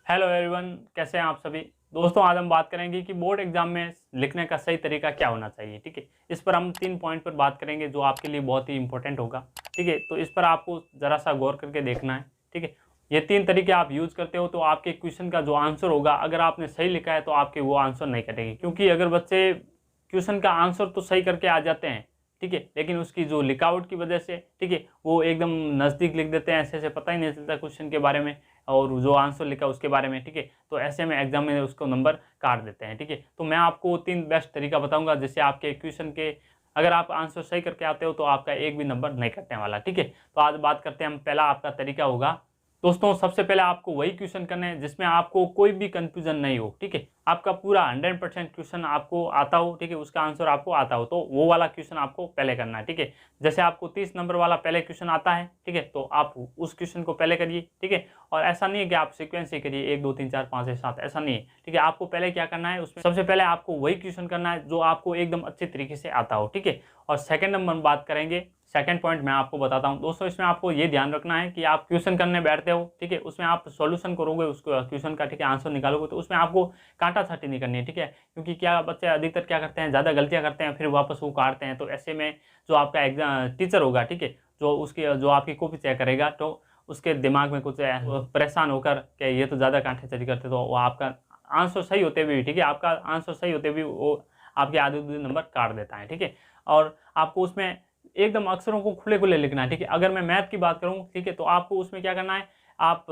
Hello everyone, कैसे हैं आप सभी दोस्तों। आज हम बात करेंगे कि बोर्ड एग्जाम में लिखने का सही तरीका क्या होना चाहिए। ठीक है, इस पर हम 3 पॉइंट पर बात करेंगे जो आपके लिए बहुत ही इंपॉर्टेंट होगा। ठीक है, तो इस पर आपको ज़रा सा गौर करके देखना है। ठीक है, ये 3 तरीके आप यूज़ करते हो तो आपके क्वेश्चन का जो आंसर होगा, अगर आपने सही लिखा है तो आपके वो आंसर नहीं कटेंगे। क्योंकि अगर बच्चे क्वेश्चन का आंसर तो सही करके आ जाते हैं, ठीक है, लेकिन उसकी जो लिखावट की वजह से, ठीक है, वो एकदम नज़दीक लिख देते हैं, ऐसे पता ही नहीं चलता क्वेश्चन के बारे में और जो आंसर लिखा उसके बारे में। ठीक है, तो ऐसे में एग्जाम में उसको नंबर काट देते हैं। ठीक है, तो मैं आपको 3 बेस्ट तरीका बताऊंगा जिससे आपके क्वेश्चन के अगर आप आंसर सही करके आते हो तो आपका एक भी नंबर नहीं कटने वाला। ठीक है, तो आज बात करते हैं हम। पहला आपका तरीका होगा दोस्तों, सबसे पहले आपको वही क्वेश्चन करना है जिसमें आपको कोई भी कंफ्यूजन नहीं हो। ठीक है, आपका पूरा 100% क्वेश्चन आपको आता हो, ठीक है, उसका आंसर आपको आता हो, तो वो वाला क्वेश्चन आपको पहले करना है। ठीक है, जैसे आपको 30 नंबर वाला पहले क्वेश्चन आता है, ठीक है, तो आप उस क्वेश्चन को पहले करिए। ठीक है, और ऐसा नहीं है कि आप सीक्वेंस से करिए 1 2 3 4 5 6 7, ऐसा नहीं है। ठीक है, आपको पहले क्या करना है, उसमें सबसे पहले आपको वही क्वेश्चन करना है जो आपको एकदम अच्छे तरीके से आता हो। ठीक है, और सेकंड नंबर बात करेंगे, सेकंड पॉइंट मैं आपको बताता हूं दोस्तों। इसमें आपको ये ध्यान रखना है कि आप क्वेश्चन करने बैठते हो, ठीक है, उसमें आप सॉल्यूशन करोगे उसको क्वेश्चन का, ठीक है, आंसर निकालोगे, तो उसमें आपको कांटा छांटी नहीं करनी है। ठीक है, क्योंकि क्या बच्चे अधिकतर क्या करते हैं, ज़्यादा गलतियां करते हैं, फिर वापस वो काटते हैं। तो ऐसे में जो आपका एग्जाम टीचर होगा, ठीक है, जो आपकी कॉपी चेक करेगा, तो उसके दिमाग में कुछ परेशान होकर कि ये तो ज़्यादा कांटे चोरी करते, तो वो आपका आंसर सही होते हुए, ठीक है, आपका आंसर सही होते हुए वो आपके आधे नंबर काट देता है। ठीक है, और आपको उसमें एकदम अक्षरों को खुले खुले लिखना है। ठीक है, अगर मैं मैथ की बात करूं, ठीक है, तो आपको उसमें क्या करना है, आप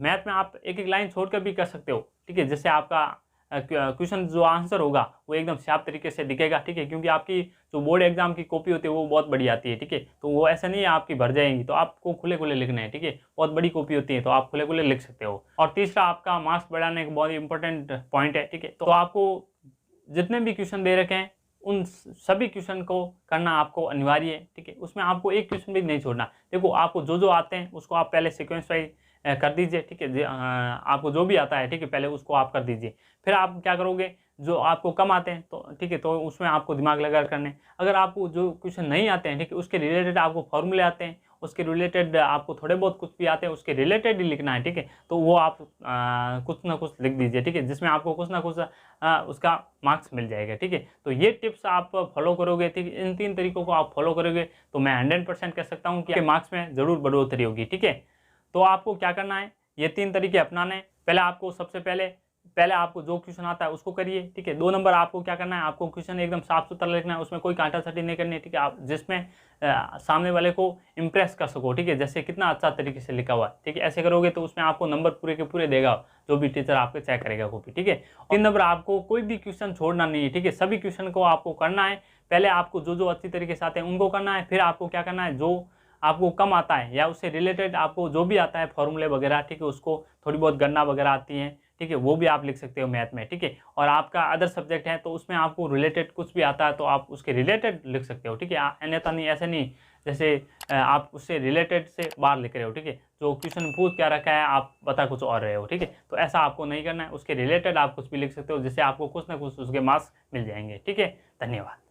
मैथ में आप एक एक लाइन छोड़कर भी कर सकते हो। ठीक है, जैसे आपका क्वेश्चन जो आंसर होगा वो एकदम साफ तरीके से दिखेगा। ठीक है, क्योंकि आपकी जो बोर्ड एग्जाम की कॉपी होती है वो बहुत बड़ी आती है। ठीक है, तो वो ऐसा नहीं है आपकी भर जाएंगी, तो आपको खुले खुले लिखना है। ठीक है, बहुत बड़ी कॉपी होती है तो आप खुले खुले लिख सकते हो। और तीसरा आपका मार्क्स बढ़ाने का बहुत इंपॉर्टेंट पॉइंट है। ठीक है, तो आपको जितने भी क्वेश्चन दे रखे हैं उन सभी क्वेश्चन को करना आपको अनिवार्य है। ठीक है, उसमें आपको एक क्वेश्चन भी नहीं छोड़ना। देखो, आपको जो जो आते हैं उसको आप पहले सीक्वेंस वाइज कर दीजिए। ठीक है, आपको जो भी आता है, ठीक है, पहले उसको आप कर दीजिए। फिर आप क्या करोगे, जो आपको कम आते हैं तो ठीक है, तो उसमें आपको दिमाग लगा करने। अगर आपको जो क्वेश्चन नहीं आते हैं, ठीक है, उसके रिलेटेड आपको फॉर्मूले आते हैं, उसके रिलेटेड आपको थोड़े बहुत कुछ भी आते हैं, उसके रिलेटेड ही लिखना है। ठीक है, तो वो आप कुछ ना कुछ लिख दीजिए। ठीक है, जिसमें आपको कुछ ना कुछ उसका मार्क्स मिल जाएगा। ठीक है, तो ये टिप्स आप फॉलो करोगे, ठीक है, इन 3 तरीकों को आप फॉलो करोगे तो मैं 100% कह सकता हूँ कि मार्क्स में ज़रूर बढ़ोतरी होगी। ठीक है, तो आपको क्या करना है, ये 3 तरीके अपनाने हैं। पहले आपको सबसे पहले आपको जो क्वेश्चन आता है उसको करिए। ठीक है, 2 नंबर आपको क्या करना है, आपको क्वेश्चन एकदम साफ सुथरा लिखना है, उसमें कोई कांटा छांटी नहीं करनी है। ठीक है, आप जिसमें सामने वाले को इंप्रेस कर सको। ठीक है, जैसे कितना अच्छा तरीके से लिखा हुआ है। ठीक है, ऐसे करोगे तो उसमें आपको नंबर पूरे के पूरे देगा जो भी टीचर आपके चेक करेगा कॉपी। ठीक है, 3 नंबर आपको कोई भी क्वेश्चन छोड़ना नहीं है। ठीक है, सभी क्वेश्चन को आपको करना है। पहले आपको जो जो अच्छी तरीके से आते हैं उनको करना है, फिर आपको क्या करना है, जो आपको कम आता है या उससे रिलेटेड आपको जो भी आता है फॉर्मूले वगैरह, ठीक है, उसको थोड़ी बहुत गणना वगैरह आती है, ठीक है, वो भी आप लिख सकते हो मैथ में। ठीक है, और आपका अदर सब्जेक्ट है तो उसमें आपको रिलेटेड कुछ भी आता है तो आप उसके रिलेटेड लिख सकते हो। ठीक है, अन्यथा नहीं, ऐसे नहीं जैसे आप उससे रिलेटेड से बाहर लिख रहे हो। ठीक है, जो क्वेश्चन पूछ क्या रखा है आप बता कुछ और रहे हो। ठीक है, तो ऐसा आपको नहीं करना है, उसके रिलेटेड आप कुछ भी लिख सकते हो जिससे आपको कुछ ना कुछ उसके मार्क्स मिल जाएंगे। ठीक है, धन्यवाद।